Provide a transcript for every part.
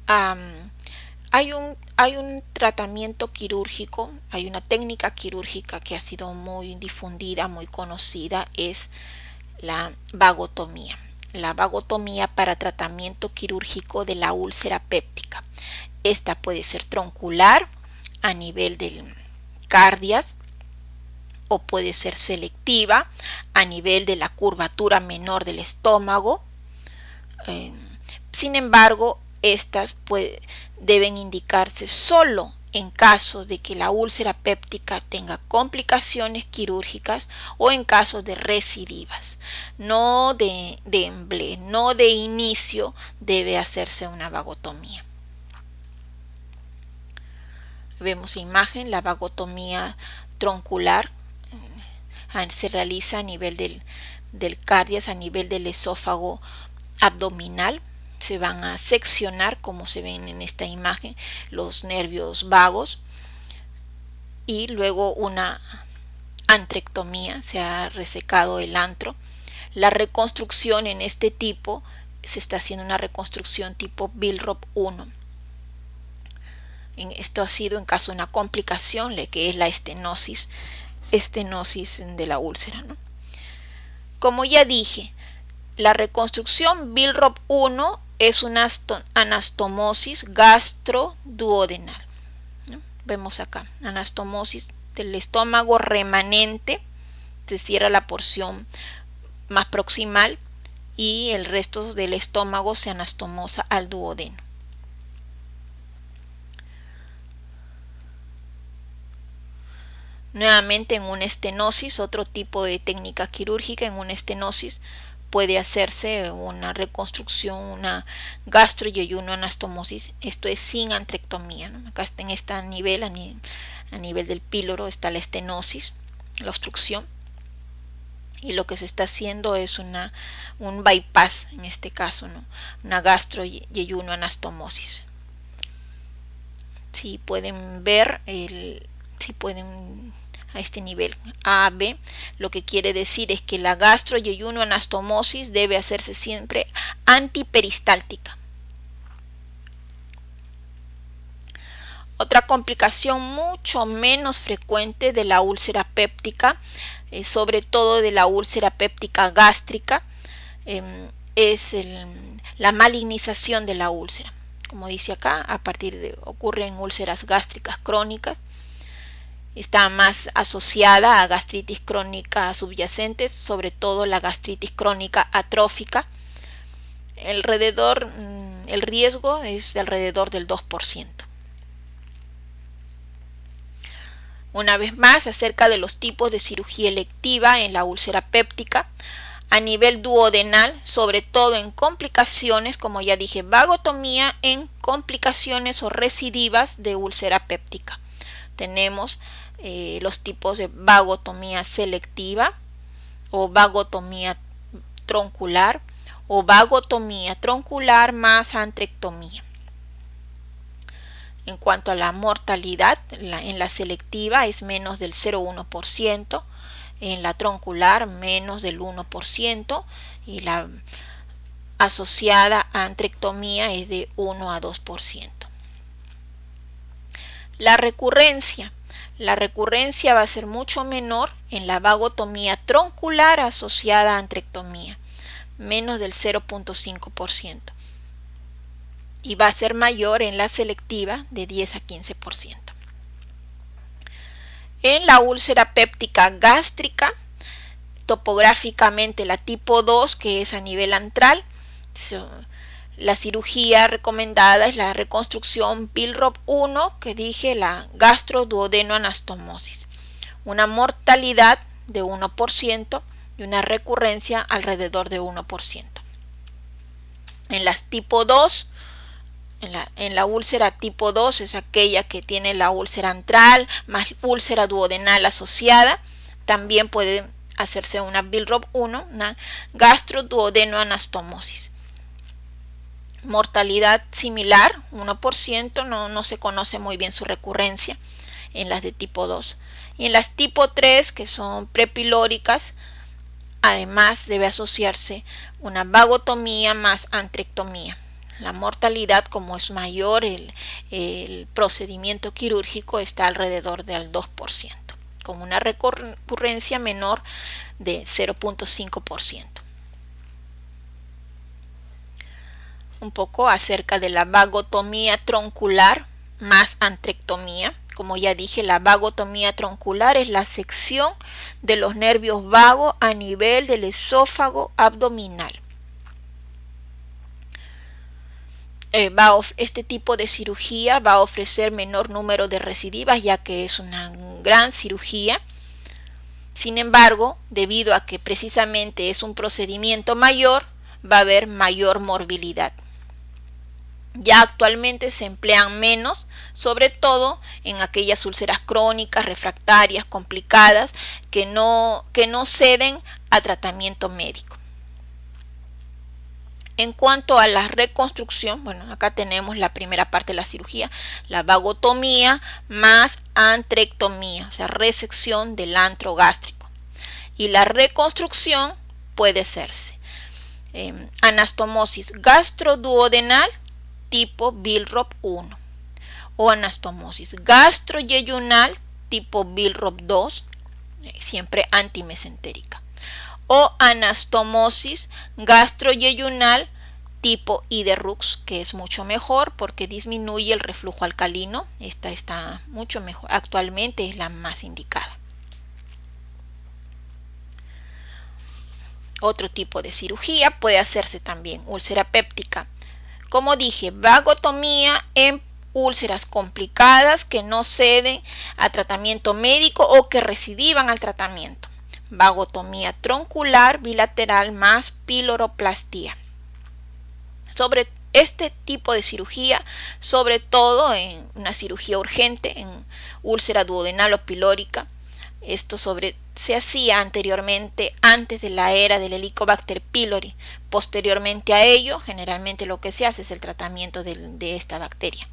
Hay un tratamiento quirúrgico, hay una técnica quirúrgica que ha sido muy difundida, muy conocida, es la vagotomía. La vagotomía para tratamiento quirúrgico de la úlcera péptica. Esta puede ser troncular a nivel del cardias o puede ser selectiva a nivel de la curvatura menor del estómago. Sin embargo, estas deben indicarse solo en caso de que la úlcera péptica tenga complicaciones quirúrgicas o en caso de recidivas. No no de inicio debe hacerse una vagotomía. Vemos imagen, la vagotomía troncular se realiza a nivel del cardias, a nivel del esófago abdominal. Se van a seccionar, como se ven en esta imagen, los nervios vagos, y luego una antrectomía, se ha resecado el antro. La reconstrucción en este tipo se está haciendo una reconstrucción tipo Billroth 1. Esto ha sido en caso de una complicación, que es la estenosis de la úlcera, ¿no? Como ya dije, la reconstrucción Billroth 1 es una anastomosis gastroduodenal, ¿no? Vemos acá, anastomosis del estómago remanente, se cierra la porción más proximal y el resto del estómago se anastomosa al duodeno. Nuevamente en una estenosis, otro tipo de técnica quirúrgica, en una estenosis puede hacerse una reconstrucción, una gastroyeyunoanastomosis. Esto es sin antrectomía, ¿no? Acá está en este nivel, a nivel del píloro está la estenosis, la obstrucción. Y lo que se está haciendo es un bypass, en este caso, ¿no? Una gastroyeyunoanastomosis. Si pueden ver, a este nivel AB, lo que quiere decir es que la gastroyeyunoanastomosis debe hacerse siempre antiperistáltica. Otra complicación mucho menos frecuente de la úlcera péptica, sobre todo de la úlcera péptica gástrica, es la malignización de la úlcera. Como dice acá, ocurre en úlceras gástricas crónicas. Está más asociada a gastritis crónica subyacente, sobre todo la gastritis crónica atrófica. El riesgo es de alrededor del 2%. Una vez más, acerca de los tipos de cirugía electiva en la úlcera péptica, a nivel duodenal, sobre todo en complicaciones, como ya dije, vagotomía en complicaciones o recidivas de úlcera péptica. Tenemos los tipos de vagotomía selectiva o vagotomía troncular o vagotomía troncular más antrectomía. En cuanto a la mortalidad, en la selectiva es menos del 0,1%, en la troncular menos del 1% y la asociada a antrectomía es de 1 a 2%. La recurrencia va a ser mucho menor en la vagotomía troncular asociada a antrectomía, menos del 0,5%. Y va a ser mayor en la selectiva de 10 a 15%. En la úlcera péptica gástrica, topográficamente la tipo 2, que es a nivel antral, la cirugía recomendada es la reconstrucción Billroth 1, que dije, la gastroduodenoanastomosis. Una mortalidad de 1% y una recurrencia alrededor de 1%. En las tipo 2, en la úlcera tipo 2 es aquella que tiene la úlcera antral más úlcera duodenal asociada. También puede hacerse una Billroth 1, una gastroduodenoanastomosis. Mortalidad similar, 1%, no se conoce muy bien su recurrencia en las de tipo 2. Y en las tipo 3, que son prepilóricas, además debe asociarse una vagotomía más antrectomía. La mortalidad, como es mayor el procedimiento quirúrgico, está alrededor del 2%, con una recurrencia menor de 0.5%. Un poco acerca de la vagotomía troncular más antrectomía. Como ya dije, la vagotomía troncular es la sección de los nervios vagos a nivel del esófago abdominal. Este tipo de cirugía va a ofrecer menor número de recidivas, ya que es una gran cirugía. Sin embargo, debido a que precisamente es un procedimiento mayor, va a haber mayor morbilidad. Ya actualmente se emplean menos, sobre todo en aquellas úlceras crónicas, refractarias, complicadas, que no ceden a tratamiento médico. En cuanto a la reconstrucción, bueno, acá tenemos la primera parte de la cirugía, la vagotomía más antrectomía, o sea, resección del antro gástrico. Y la reconstrucción puede hacerse anastomosis gastroduodenal tipo Billroth 1 o anastomosis gastroyeyunal tipo Billroth 2, siempre antimesentérica, o anastomosis gastroyeyunal tipo Iderux, que es mucho mejor porque disminuye el reflujo alcalino. Esta está mucho mejor, actualmente es la más indicada. Otro tipo de cirugía puede hacerse también úlcera péptica. Como dije, vagotomía en úlceras complicadas que no ceden a tratamiento médico o que recidivan al tratamiento. Vagotomía troncular bilateral más piloroplastia. Sobre este tipo de cirugía, sobre todo en una cirugía urgente, en úlcera duodenal o pilórica, esto se hacía anteriormente, antes de la era del Helicobacter pylori. Posteriormente a ello, generalmente lo que se hace es el tratamiento de esta bacteria.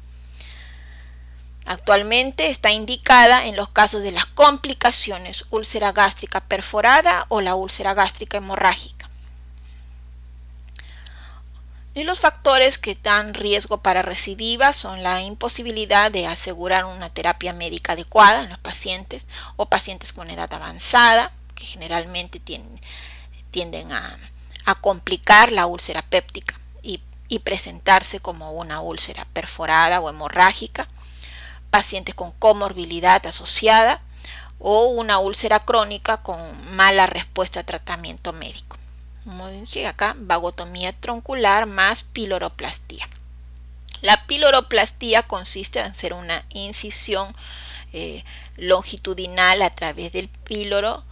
Actualmente está indicada en los casos de las complicaciones, úlcera gástrica perforada o la úlcera gástrica hemorrágica. Y los factores que dan riesgo para recidiva son la imposibilidad de asegurar una terapia médica adecuada en los pacientes o pacientes con edad avanzada, que generalmente tienden a complicar la úlcera péptica y presentarse como una úlcera perforada o hemorrágica, pacientes con comorbilidad asociada o una úlcera crónica con mala respuesta a tratamiento médico. Como dije acá, vagotomía troncular más piloroplastia. La piloroplastia consiste en hacer una incisión longitudinal a través del píloro,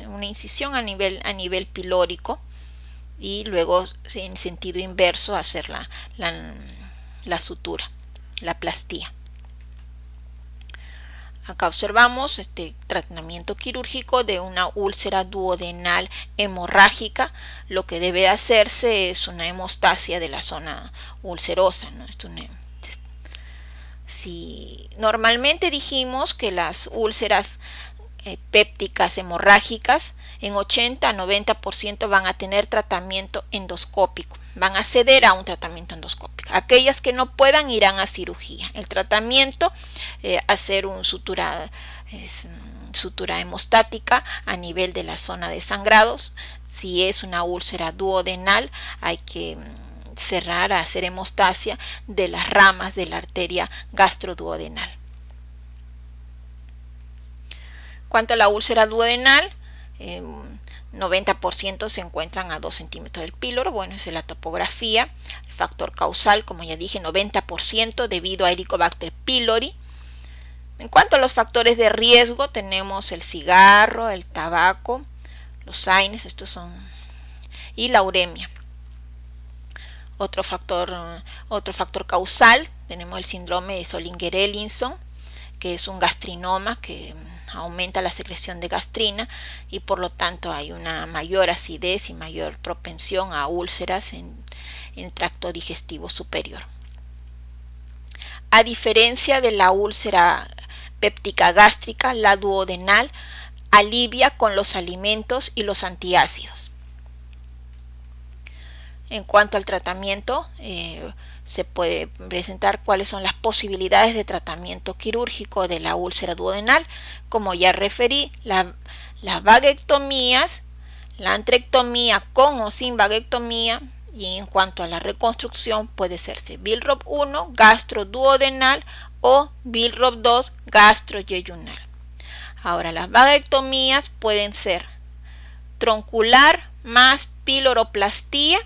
una incisión a nivel pilórico, y luego en sentido inverso hacer la sutura, la plastía. Acá observamos este tratamiento quirúrgico de una úlcera duodenal hemorrágica. Lo que debe hacerse es una hemostasia de la zona ulcerosa, ¿no? Si normalmente dijimos que las úlceras pépticas hemorrágicas en 80 a 90% van a tener tratamiento endoscópico, van a ceder a un tratamiento endoscópico. Aquellas que no puedan irán a cirugía. El tratamiento, hacer un sutura hemostática a nivel de la zona de sangrados. Si es una úlcera duodenal, hay que cerrar, hacer hemostasia de las ramas de la arteria gastroduodenal. Cuanto a la úlcera duodenal, 90% se encuentran a 2 centímetros del píloro. Bueno, esa es la topografía. El factor causal, como ya dije, 90% debido a Helicobacter pylori. En cuanto a los factores de riesgo, tenemos el cigarro, el tabaco, los AINES, y la uremia. Otro factor causal, tenemos el síndrome de Zollinger-Ellison, que es un gastrinoma que aumenta la secreción de gastrina y por lo tanto hay una mayor acidez y mayor propensión a úlceras en el tracto digestivo superior. A diferencia de la úlcera péptica gástrica, la duodenal alivia con los alimentos y los antiácidos. En cuanto al tratamiento, se puede presentar cuáles son las posibilidades de tratamiento quirúrgico de la úlcera duodenal. Como ya referí, las vaguectomías, la antrectomía con o sin vaguectomía, y en cuanto a la reconstrucción puede serse Billroth 1 gastroduodenal o Billroth 2 gastroyeyunal. Ahora, las vaguectomías pueden ser troncular más piloroplastia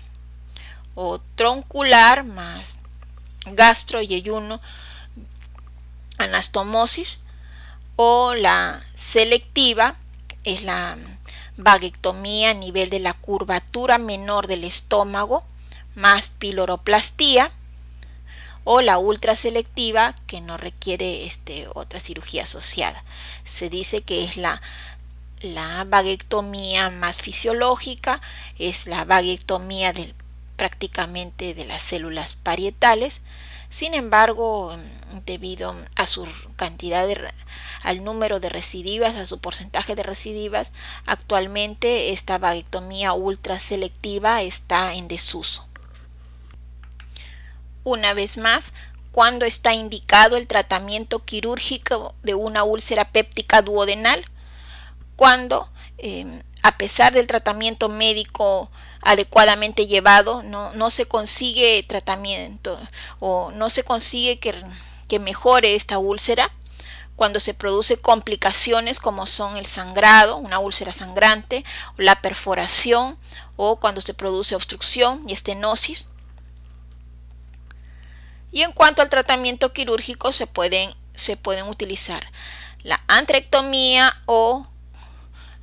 o troncular más gastroyeyuno anastomosis, o la selectiva es la vaguectomía a nivel de la curvatura menor del estómago más piloroplastia, o la ultraselectiva que no requiere otra cirugía asociada. Se dice que es la vaguectomía más fisiológica, es la vaguectomía prácticamente de las células parietales. Sin embargo, debido a su cantidad al número de recidivas, a su porcentaje de recidivas, actualmente esta vaguectomía ultraselectiva está en desuso. Una vez más, ¿cuándo está indicado el tratamiento quirúrgico de una úlcera péptica duodenal? Cuando, a pesar del tratamiento médico adecuadamente llevado, no se consigue tratamiento o no se consigue que mejore esta úlcera, cuando se produce complicaciones como son el sangrado, una úlcera sangrante, la perforación, o cuando se produce obstrucción y estenosis. Y en cuanto al tratamiento quirúrgico, se pueden utilizar la antrectomía o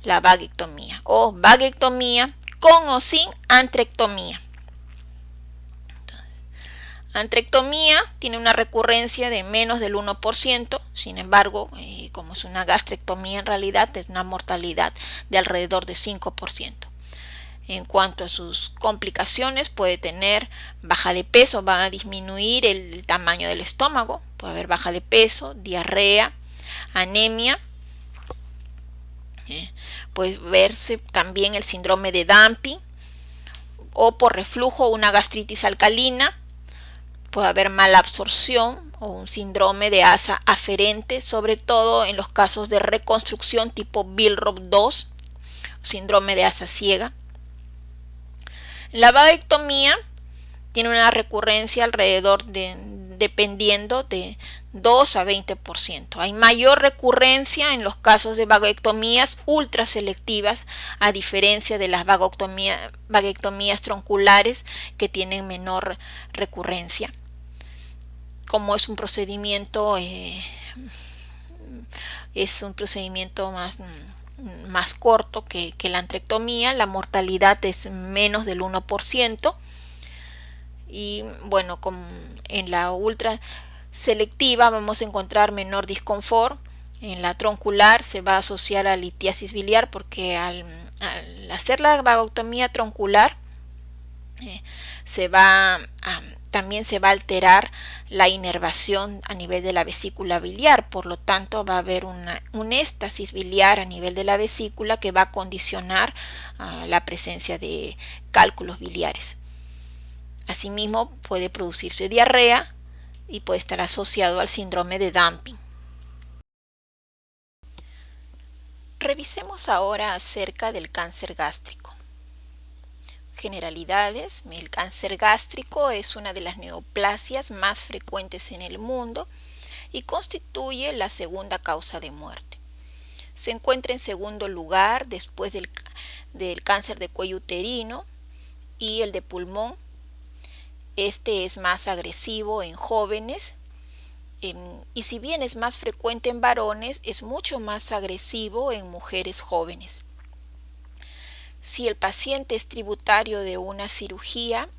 la vaguectomía, o vaguectomía con o sin antrectomía. Antrectomía tiene una recurrencia de menos del 1%, sin embargo, como es una gastrectomía, en realidad es una mortalidad de alrededor de 5%. En cuanto a sus complicaciones, puede tener baja de peso, va a disminuir el tamaño del estómago, puede haber baja de peso, diarrea, anemia. Puede verse también el síndrome de dumping, o por reflujo una gastritis alcalina. Puede haber mala absorción o un síndrome de asa aferente, sobre todo en los casos de reconstrucción tipo Billroth 2, síndrome de asa ciega. La vaguectomía tiene una recurrencia alrededor dependiendo de 2 a 20%. Hay mayor recurrencia en los casos de vaguectomías ultraselectivas, a diferencia de las vaguectomías tronculares, que tienen menor recurrencia. Como es un procedimiento más corto que la antrectomía, la mortalidad es menos del 1%. Y bueno, en la ultra selectiva vamos a encontrar menor disconfort. En la troncular se va a asociar a litiasis biliar, porque al hacer la vaguectomía troncular también se va a alterar la inervación a nivel de la vesícula biliar, por lo tanto va a haber un éstasis biliar a nivel de la vesícula que va a condicionar la presencia de cálculos biliares. Asimismo, puede producirse diarrea y puede estar asociado al síndrome de dumping. Revisemos ahora acerca del cáncer gástrico. Generalidades: el cáncer gástrico es una de las neoplasias más frecuentes en el mundo y constituye la segunda causa de muerte. Se encuentra en segundo lugar después del cáncer de cuello uterino y el de pulmón. Este es más agresivo en jóvenes, y si bien es más frecuente en varones, es mucho más agresivo en mujeres jóvenes. Si el paciente es tributario de una cirugía,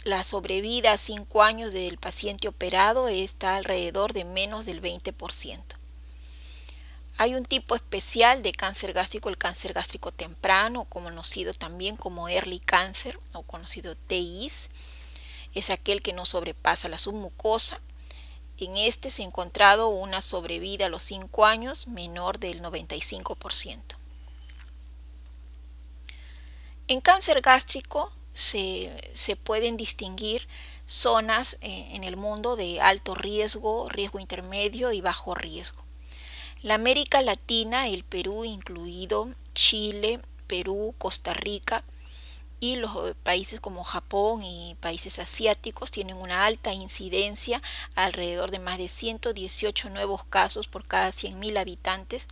la sobrevida a 5 años del paciente operado está alrededor de menos del 20%. Hay un tipo especial de cáncer gástrico, el cáncer gástrico temprano, conocido también como early cancer o conocido TIS. Es aquel que no sobrepasa la submucosa. En este se ha encontrado una sobrevida a los 5 años menor del 95%. En cáncer gástrico se pueden distinguir zonas en el mundo de alto riesgo, riesgo intermedio y bajo riesgo. La América Latina, el Perú incluido, Chile, Perú, Costa Rica y los países como Japón y países asiáticos tienen una alta incidencia, alrededor de más de 118 nuevos casos por cada 100.000 habitantes.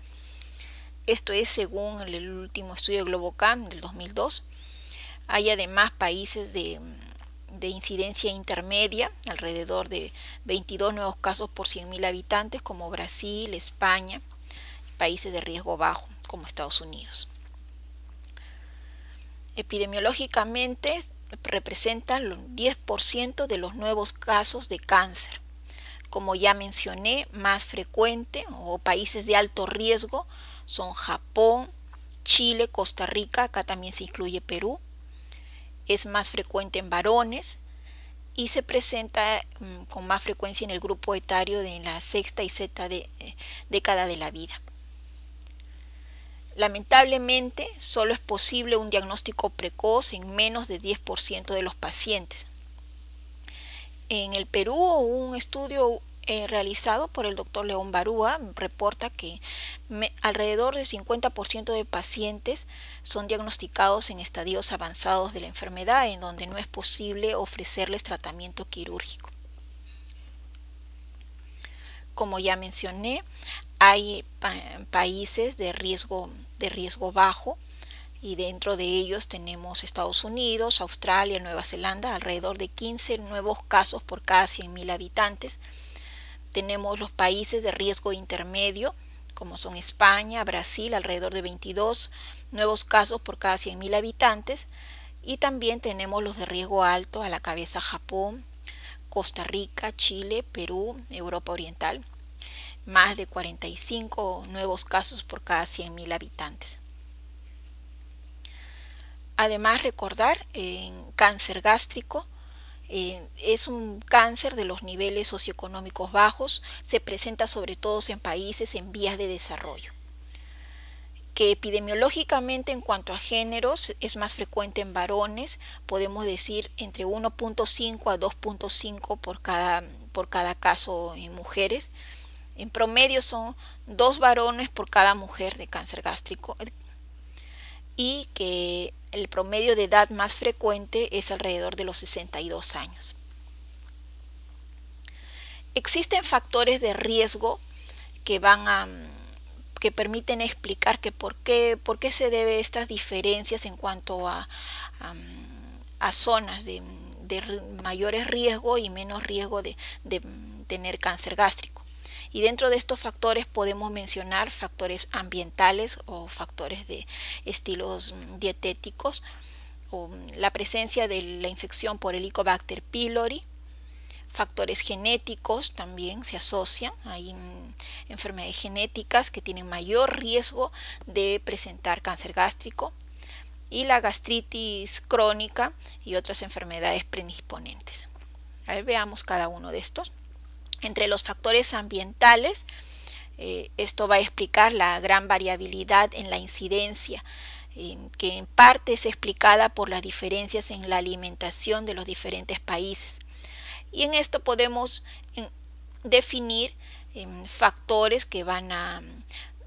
Esto es según el último estudio de Globocam del 2002. Hay además países de incidencia intermedia, alrededor de 22 nuevos casos por 100.000 habitantes, como Brasil, España, países de riesgo bajo, como Estados Unidos. Epidemiológicamente representa el 10% de los nuevos casos de cáncer. Como ya mencioné, más frecuente o países de alto riesgo son Japón, Chile, Costa Rica, acá también se incluye Perú. Es más frecuente en varones y se presenta con más frecuencia en el grupo etario de la sexta y sexta década de la vida. Lamentablemente, solo es posible un diagnóstico precoz en menos del 10% de los pacientes. En el Perú, un estudio realizado por el doctor León Barúa reporta que alrededor del 50% de pacientes son diagnosticados en estadios avanzados de la enfermedad, en donde no es posible ofrecerles tratamiento quirúrgico. Como ya mencioné, hay países de riesgo bajo, y dentro de ellos tenemos Estados Unidos, Australia, Nueva Zelanda, alrededor de 15 nuevos casos por cada 100.000 habitantes. Tenemos los países de riesgo intermedio, como son España, Brasil, alrededor de 22 nuevos casos por cada 100.000 habitantes. Y también tenemos los de riesgo alto, a la cabeza Japón, Costa Rica, Chile, Perú, Europa Oriental. Más de 45 nuevos casos por cada 100.000 habitantes. Además, recordar, cáncer gástrico es un cáncer de los niveles socioeconómicos bajos, se presenta sobre todo en países en vías de desarrollo. Que epidemiológicamente en cuanto a géneros es más frecuente en varones, podemos decir entre 1.5 a 2.5 por cada caso en mujeres. En promedio son 2 varones por cada mujer de cáncer gástrico, y que el promedio de edad más frecuente es alrededor de los 62 años. Existen factores de riesgo que permiten explicar que por qué se debe estas diferencias en cuanto a zonas de mayores riesgo y menos riesgo de tener cáncer gástrico. Y dentro de estos factores podemos mencionar factores ambientales o factores de estilos dietéticos, o la presencia de la infección por Helicobacter pylori. Factores genéticos también se asocian, hay enfermedades genéticas que tienen mayor riesgo de presentar cáncer gástrico, y la gastritis crónica y otras enfermedades predisponentes. A ver, veamos cada uno de estos. Entre los factores ambientales, esto va a explicar la gran variabilidad en la incidencia, que en parte es explicada por las diferencias en la alimentación de los diferentes países. Y en esto podemos definir factores que van a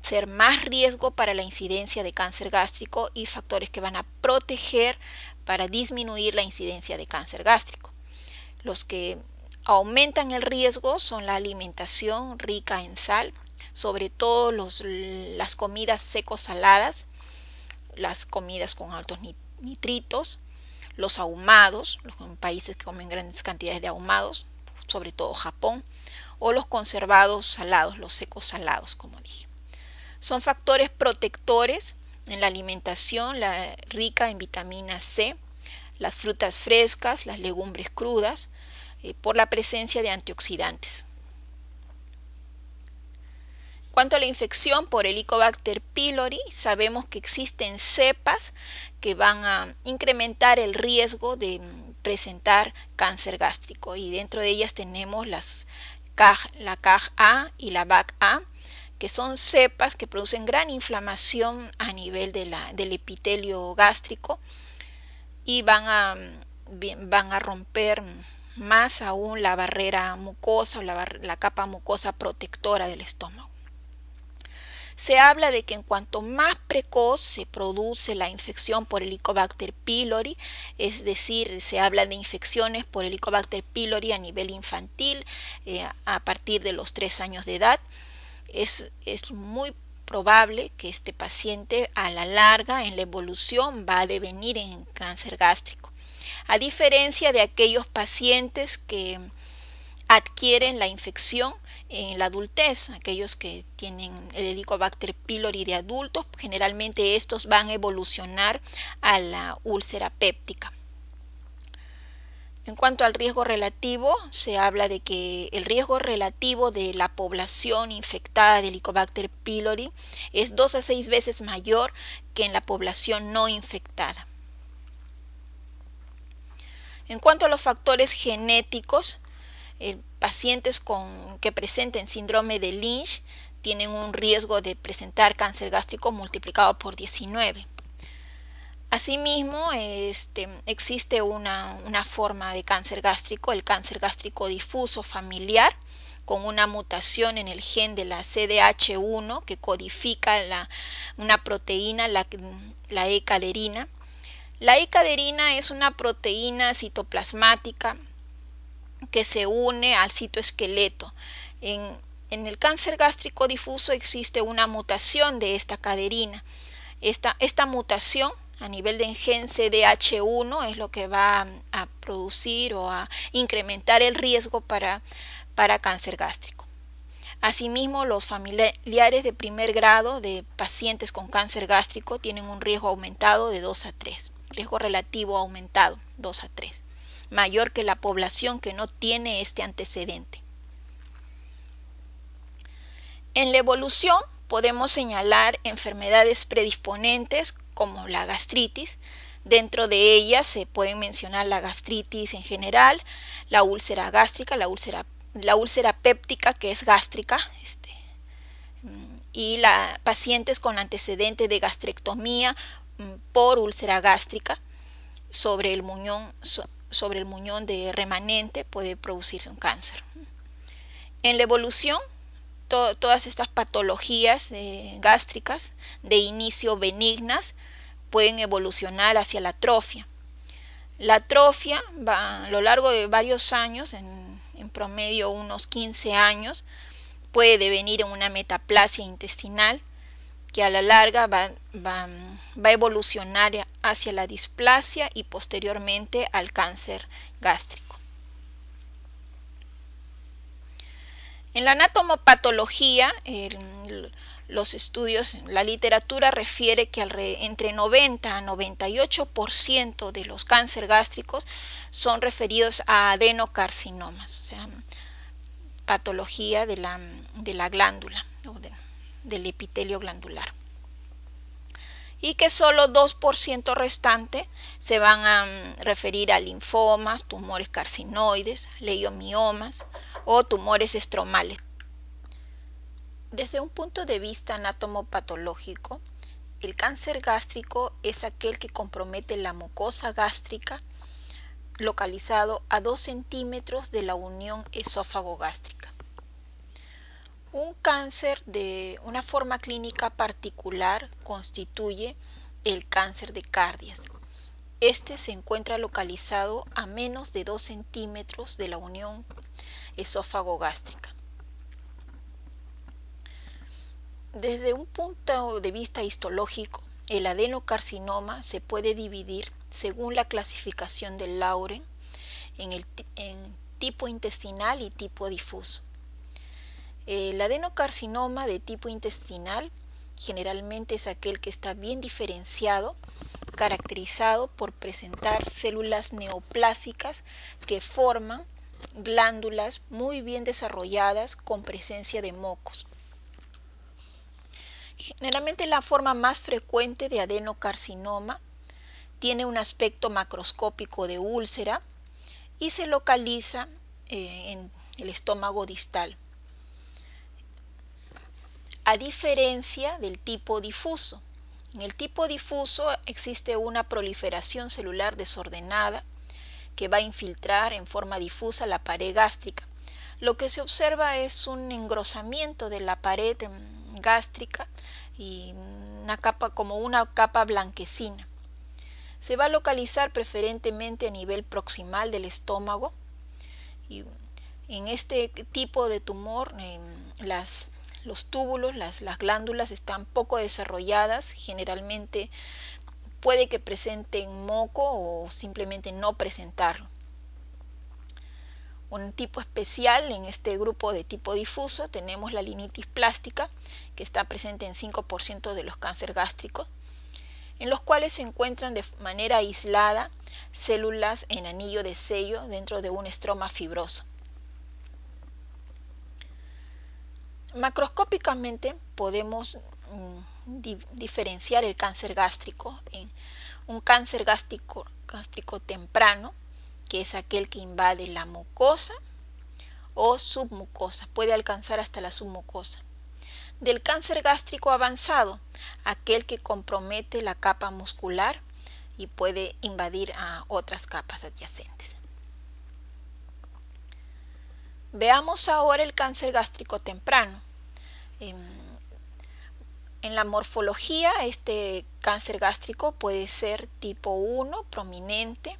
ser más riesgo para la incidencia de cáncer gástrico y factores que van a proteger para disminuir la incidencia de cáncer gástrico. Los que aumentan el riesgo son la alimentación rica en sal, sobre todo las comidas seco-saladas, las comidas con altos nitritos, los ahumados, los países que comen grandes cantidades de ahumados, sobre todo Japón, o los conservados salados, los secos salados, como dije. Son factores protectores en la alimentación, la rica en vitamina C, las frutas frescas, las legumbres crudas, por la presencia de antioxidantes. En cuanto a la infección por Helicobacter pylori, sabemos que existen cepas que van a incrementar el riesgo de presentar cáncer gástrico, y dentro de ellas tenemos la CAG-A y la BAC-A, que son cepas que producen gran inflamación a nivel del epitelio gástrico, y van a romper más aún la barrera mucosa o la capa mucosa protectora del estómago. Se habla de que en cuanto más precoz se produce la infección por Helicobacter pylori, es decir, se habla de infecciones por Helicobacter pylori a nivel infantil a partir de los 3 años de edad, es muy probable que este paciente a la larga en la evolución va a devenir en cáncer gástrico. A diferencia de aquellos pacientes que adquieren la infección en la adultez, aquellos que tienen el Helicobacter pylori de adultos, generalmente estos van a evolucionar a la úlcera péptica. En cuanto al riesgo relativo, se habla de que el riesgo relativo de la población infectada de Helicobacter pylori es 2 a 6 veces mayor que en la población no infectada. En cuanto a los factores genéticos, pacientes que presenten síndrome de Lynch tienen un riesgo de presentar cáncer gástrico multiplicado por 19. Asimismo, existe una forma de cáncer gástrico, el cáncer gástrico difuso familiar, con una mutación en el gen de la CDH1 que codifica una proteína, la E-caderina. La E-caderina es una proteína citoplasmática que se une al citoesqueleto. En el cáncer gástrico difuso existe una mutación de esta caderina. Esta mutación a nivel de gen CDH1 es lo que va a producir o a incrementar el riesgo para cáncer gástrico. Asimismo, los familiares de primer grado de pacientes con cáncer gástrico tienen un riesgo aumentado de 2 a 3, riesgo relativo aumentado 2 a 3, mayor que la población que no tiene este antecedente. En la evolución podemos señalar enfermedades predisponentes como la gastritis. Dentro de ellas se pueden mencionar la gastritis en general, la úlcera gástrica, la úlcera péptica, que es gástrica, y pacientes con antecedente de gastrectomía por úlcera gástrica sobre el muñón de remanente puede producirse un cáncer. En la evolución, todas estas patologías gástricas de inicio benignas pueden evolucionar hacia la atrofia. La atrofia a lo largo de varios años, en promedio unos 15 años, puede devenir en una metaplasia intestinal que a la larga va a evolucionar hacia la displasia y posteriormente al cáncer gástrico. En la anatomopatología, los estudios, la literatura refiere que entre 90 a 98% de los cáncer gástricos son referidos a adenocarcinomas, o sea, patología de la glándula o del epitelio glandular. Y que solo 2% restante se van a referir a linfomas, tumores carcinoides, leiomiomas o tumores estromales. Desde un punto de vista anatomopatológico, el cáncer gástrico es aquel que compromete la mucosa gástrica localizado a 2 centímetros de la unión esófago-gástrica. Un cáncer de una forma clínica particular constituye el cáncer de Cardias. Este se encuentra localizado a menos de 2 centímetros de la unión esófago-gástrica. Desde un punto de vista histológico, el adenocarcinoma se puede dividir según la clasificación de Lauren en tipo intestinal y tipo difuso. El adenocarcinoma de tipo intestinal generalmente es aquel que está bien diferenciado, caracterizado por presentar células neoplásicas que forman glándulas muy bien desarrolladas con presencia de mocos. Generalmente la forma más frecuente de adenocarcinoma tiene un aspecto macroscópico de úlcera y se localiza en el estómago distal, a diferencia del tipo difuso, En el tipo difuso existe una proliferación celular desordenada que va a infiltrar en forma difusa la pared gástrica. Lo que se observa es un engrosamiento de la pared gástrica y como una capa blanquecina. Se va a localizar preferentemente a nivel proximal del estómago y en este tipo de tumor los túbulos, las glándulas están poco desarrolladas, generalmente puede que presenten moco o simplemente no presentarlo. Un tipo especial en este grupo de tipo difuso tenemos la linitis plástica, que está presente en 5% de los cánceres gástricos, en los cuales se encuentran de manera aislada células en anillo de sello dentro de un estroma fibroso. Macroscópicamente podemos diferenciar el cáncer gástrico en un cáncer gástrico temprano, que es aquel que invade la mucosa o submucosa, puede alcanzar hasta la submucosa. Del cáncer gástrico avanzado, aquel que compromete la capa muscular y puede invadir a otras capas adyacentes. Veamos ahora el cáncer gástrico temprano. En la morfología, este cáncer gástrico puede ser tipo 1, prominente,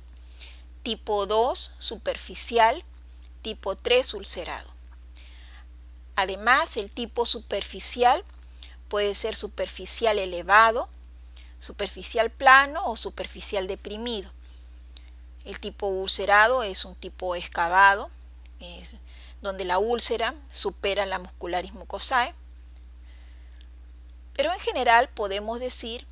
tipo 2, superficial, tipo 3, ulcerado. Además, el tipo superficial puede ser superficial elevado, superficial plano o superficial deprimido. El tipo ulcerado es un tipo excavado, donde la úlcera supera la muscularis mucosae. Pero en general podemos decir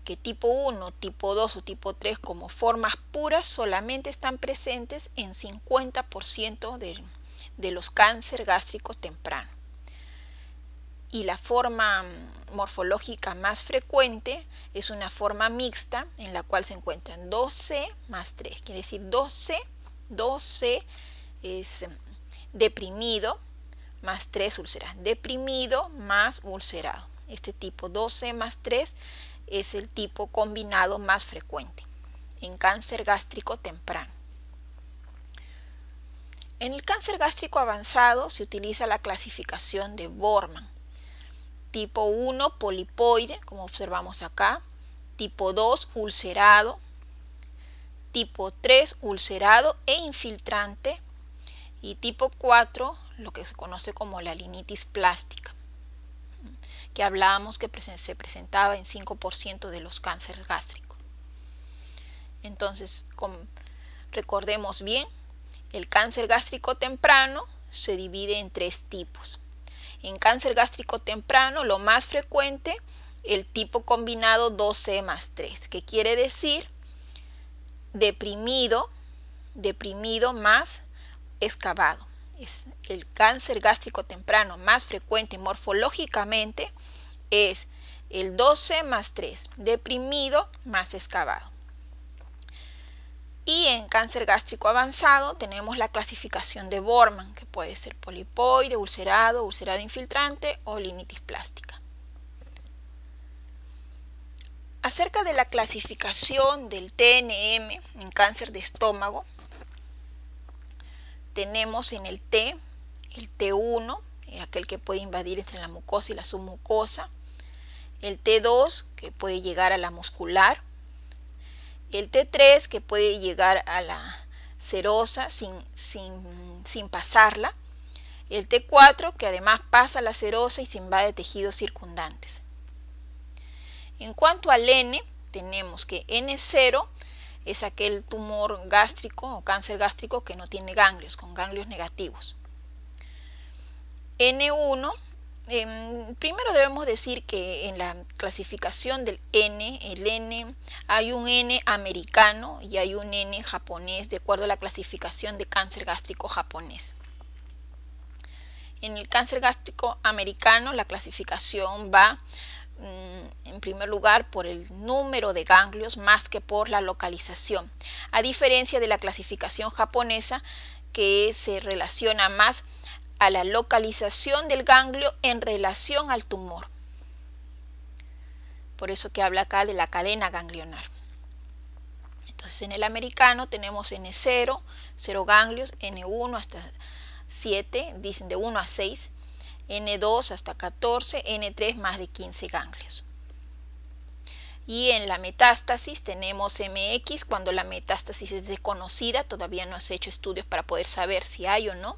que tipo 1, tipo 2 o tipo 3 como formas puras solamente están presentes en 50% de los cánceres gástricos tempranos. Y la forma morfológica más frecuente es una forma mixta en la cual se encuentran 2C más 3. Quiere decir 2C es deprimido más 3 ulcerado. Deprimido más ulcerado. Este tipo 2C más 3 es el tipo combinado más frecuente en cáncer gástrico temprano. En el cáncer gástrico avanzado se utiliza la clasificación de Borman. Tipo 1, polipoide, como observamos acá. Tipo 2, ulcerado. Tipo 3, ulcerado e infiltrante. Y tipo 4, lo que se conoce como la linitis plástica, que hablábamos que se presentaba en 5% de los cánceres gástricos. Entonces, recordemos bien, el cáncer gástrico temprano se divide en 3 tipos. En cáncer gástrico temprano, lo más frecuente, el tipo combinado 2C más 3, que quiere decir deprimido más excavado. Es el cáncer gástrico temprano más frecuente morfológicamente es el 2C más 3, deprimido más excavado. Y en cáncer gástrico avanzado tenemos la clasificación de Borman, que puede ser polipoide, ulcerado infiltrante o linitis plástica. Acerca de la clasificación del TNM en cáncer de estómago, tenemos en el T1, aquel que puede invadir entre la mucosa y la submucosa, el T2, que puede llegar a la muscular, el T3, que puede llegar a la serosa sin pasarla, el T4, que además pasa la serosa y se invade tejidos circundantes. En cuanto al N, tenemos que N0 es aquel tumor gástrico o cáncer gástrico que no tiene ganglios, con ganglios negativos. N1, primero debemos decir que en la clasificación del N, el N, hay un N americano y hay un N japonés, de acuerdo a la clasificación de cáncer gástrico japonés. En el cáncer gástrico americano, la clasificación va en primer lugar por el número de ganglios más que por la localización, a diferencia de la clasificación japonesa, que se relaciona más a la localización del ganglio en relación al tumor. Por eso que habla acá de la cadena ganglionar. Entonces en el americano tenemos N0, 0 ganglios, N1 hasta 7, dicen de 1 a 6, N2 hasta 14, N3 más de 15 ganglios. Y en la metástasis tenemos MX cuando la metástasis es desconocida, todavía no se ha hecho estudios para poder saber si hay o no.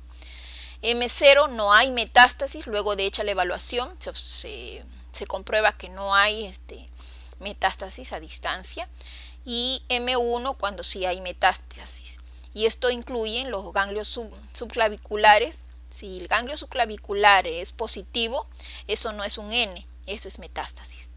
M0 no hay metástasis, luego de hecha la evaluación se comprueba que no hay metástasis a distancia. Y M1 cuando sí hay metástasis. Y esto incluye los ganglios subclaviculares. Si el ganglio subclavicular es positivo, eso no es un N, eso es metástasis.